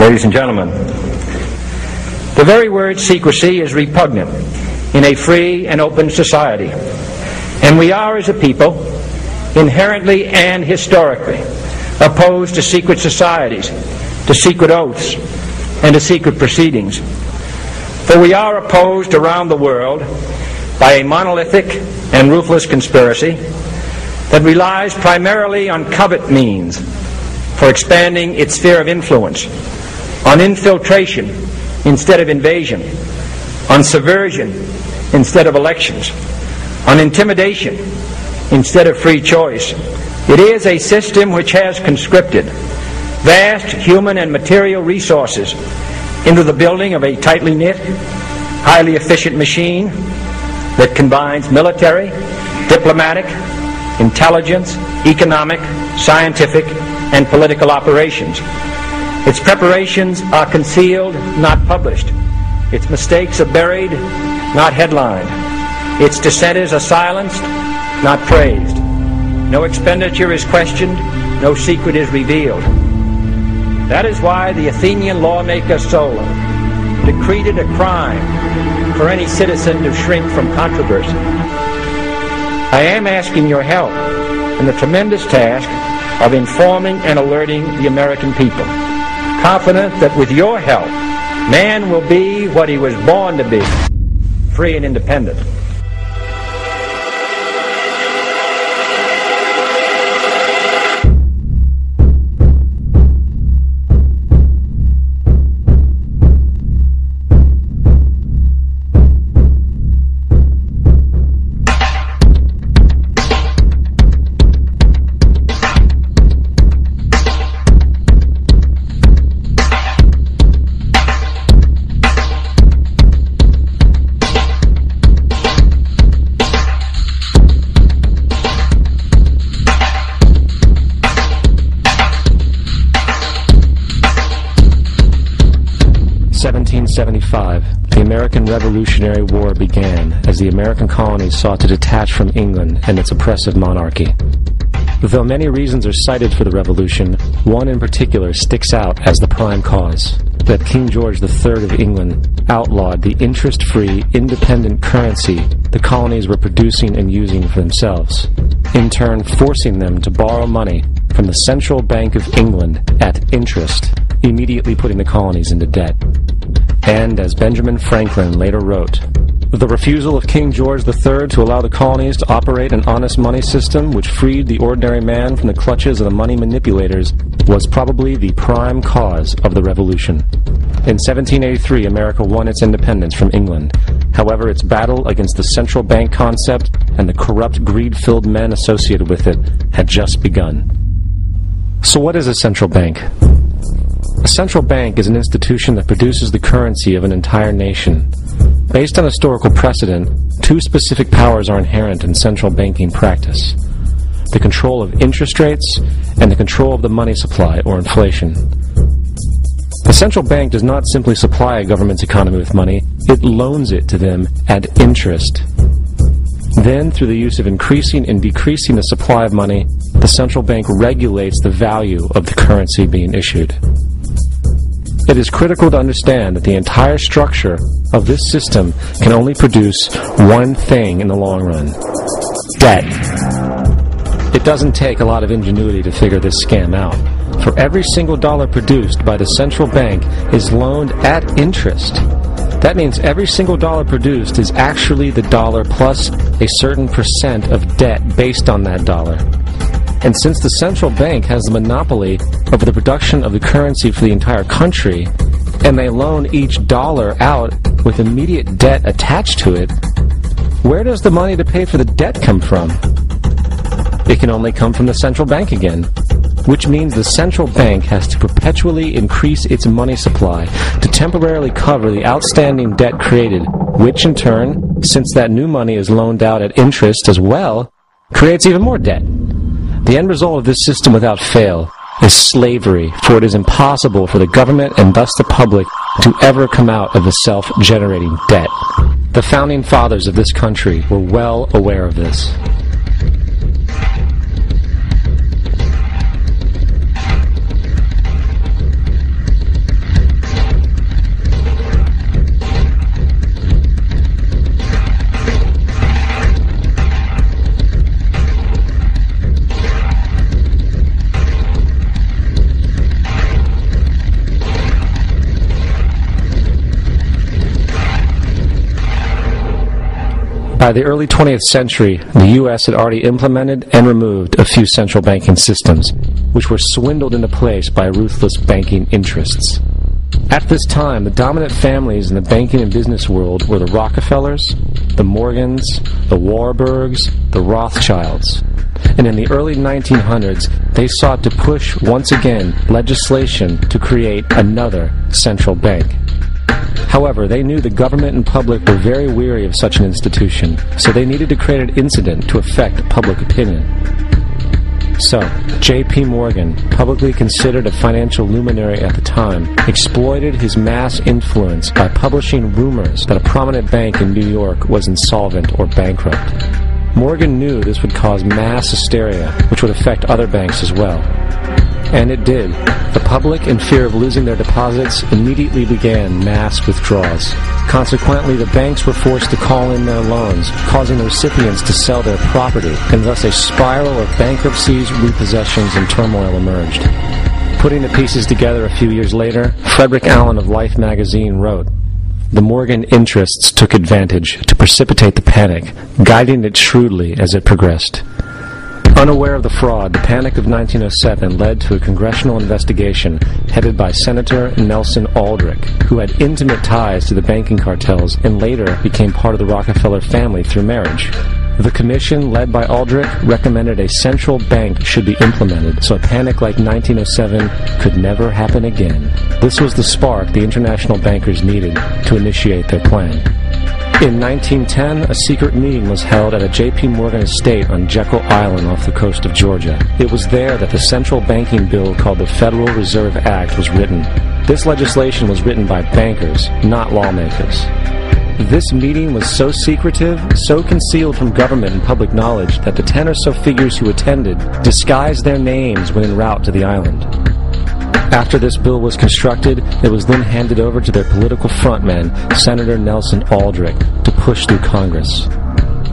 Ladies and gentlemen, the very word secrecy is repugnant in a free and open society, and we are, as a people, inherently and historically opposed to secret societies, to secret oaths, and to secret proceedings. For we are opposed around the world by a monolithic and ruthless conspiracy that relies primarily on covert means for expanding its sphere of influence, on infiltration instead of invasion, on subversion instead of elections, on intimidation instead of free choice. It is a system which has conscripted vast human and material resources into the building of a tightly knit, highly efficient machine that combines military, diplomatic, intelligence, economic, scientific, and political operations. Its preparations are concealed, not published. Its mistakes are buried, not headlined. Its dissenters are silenced, not praised. No expenditure is questioned, no secret is revealed. That is why the Athenian lawmaker Solon decreed it a crime for any citizen to shrink from controversy. I am asking your help in the tremendous task of informing and alerting the American people, confident that with your help, man will be what he was born to be, free and independent. The American Revolutionary War began as the American colonies sought to detach from England and its oppressive monarchy. Though many reasons are cited for the revolution, one in particular sticks out as the prime cause: that King George III of England outlawed the interest-free, independent currency the colonies were producing and using for themselves, in turn forcing them to borrow money from the Central Bank of England at interest, immediately putting the colonies into debt. And, as Benjamin Franklin later wrote, the refusal of King George III to allow the colonies to operate an honest money system which freed the ordinary man from the clutches of the money manipulators was probably the prime cause of the revolution. In 1783, America won its independence from England. However, its battle against the central bank concept and the corrupt, greed-filled men associated with it had just begun. So what is a central bank? A central bank is an institution that produces the currency of an entire nation. Based on historical precedent, two specific powers are inherent in central banking practice: the control of interest rates and the control of the money supply, or inflation. The central bank does not simply supply a government's economy with money, it loans it to them at interest. Then, through the use of increasing and decreasing the supply of money, the central bank regulates the value of the currency being issued. It is critical to understand that the entire structure of this system can only produce one thing in the long run: debt. It doesn't take a lot of ingenuity to figure this scam out. For every single dollar produced by the central bank is loaned at interest. That means every single dollar produced is actually the dollar plus a certain percent of debt based on that dollar. And since the central bank has the monopoly over the production of the currency for the entire country, and they loan each dollar out with immediate debt attached to it, where does the money to pay for the debt come from? It can only come from the central bank again, which means the central bank has to perpetually increase its money supply to temporarily cover the outstanding debt created, which in turn, since that new money is loaned out at interest as well, creates even more debt. The end result of this system without fail is slavery, for it is impossible for the government and thus the public to ever come out of the self-generating debt. The founding fathers of this country were well aware of this. By the early 20th century, the U.S. had already implemented and removed a few central banking systems, which were swindled into place by ruthless banking interests. At this time, the dominant families in the banking and business world were the Rockefellers, the Morgans, the Warburgs, the Rothschilds. And in the early 1900s, they sought to push, once again, legislation to create another central bank. However, they knew the government and public were very weary of such an institution, so they needed to create an incident to affect public opinion. So, J.P. Morgan, publicly considered a financial luminary at the time, exploited his mass influence by publishing rumors that a prominent bank in New York was insolvent or bankrupt. Morgan knew this would cause mass hysteria, which would affect other banks as well. And it did. The public, in fear of losing their deposits, immediately began mass withdrawals. Consequently, the banks were forced to call in their loans, causing the recipients to sell their property, and thus a spiral of bankruptcies, repossessions, and turmoil emerged. Putting the pieces together a few years later, Frederick Allen of Life magazine wrote, "The Morgan interests took advantage to precipitate the panic, guiding it shrewdly as it progressed." Unaware of the fraud, the Panic of 1907 led to a congressional investigation headed by Senator Nelson Aldrich, who had intimate ties to the banking cartels and later became part of the Rockefeller family through marriage. The commission, led by Aldrich, recommended a central bank should be implemented so a panic like 1907 could never happen again. This was the spark the international bankers needed to initiate their plan. In 1910, a secret meeting was held at a J.P. Morgan estate on Jekyll Island off the coast of Georgia. It was there that the central banking bill called the Federal Reserve Act was written. This legislation was written by bankers, not lawmakers. This meeting was so secretive, so concealed from government and public knowledge that the 10 or so figures who attended disguised their names when en route to the island. After this bill was constructed, it was then handed over to their political frontman, Senator Nelson Aldrich, to push through Congress.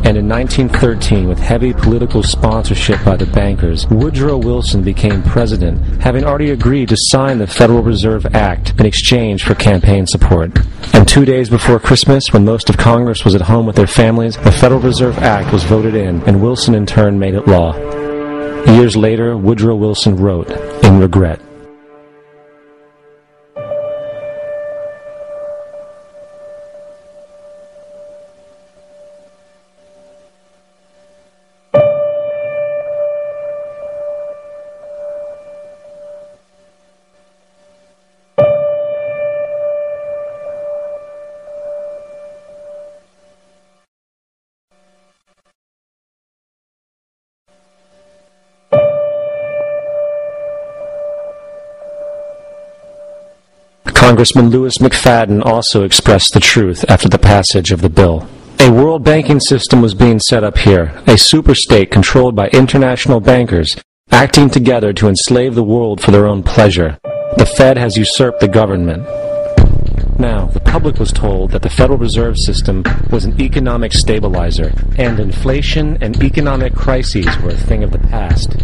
And in 1913, with heavy political sponsorship by the bankers, Woodrow Wilson became president, having already agreed to sign the Federal Reserve Act in exchange for campaign support. And 2 days before Christmas, when most of Congress was at home with their families, the Federal Reserve Act was voted in, and Wilson in turn made it law. Years later, Woodrow Wilson wrote, in regret, Congressman Louis McFadden also expressed the truth after the passage of the bill. A world banking system was being set up here, a superstate controlled by international bankers, acting together to enslave the world for their own pleasure. The Fed has usurped the government. Now, the public was told that the Federal Reserve System was an economic stabilizer, and inflation and economic crises were a thing of the past.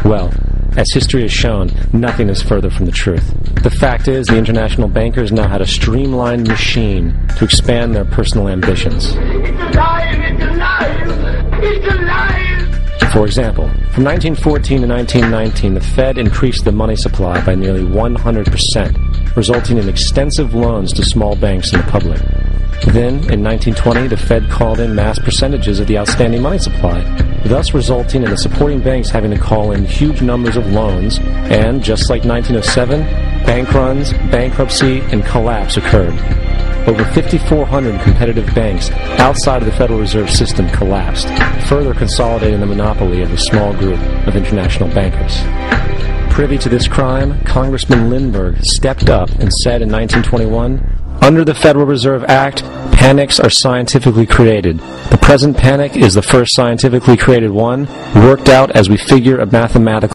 Well, as history has shown, nothing is further from the truth. The fact is, the international bankers now had a streamlined machine to expand their personal ambitions. It's alive! It's alive! It's alive! For example, from 1914 to 1919, the Fed increased the money supply by nearly 100%, resulting in extensive loans to small banks and the public. Then, in 1920, the Fed called in mass percentages of the outstanding money supply, thus resulting in the supporting banks having to call in huge numbers of loans, and, just like 1907, bank runs, bankruptcy, and collapse occurred. Over 5,400 competitive banks outside of the Federal Reserve System collapsed, further consolidating the monopoly of a small group of international bankers. Privy to this crime, Congressman Lindbergh stepped up and said in 1921, "Under the Federal Reserve Act, panics are scientifically created. The present panic is the first scientifically created one, worked out as we figure a mathematical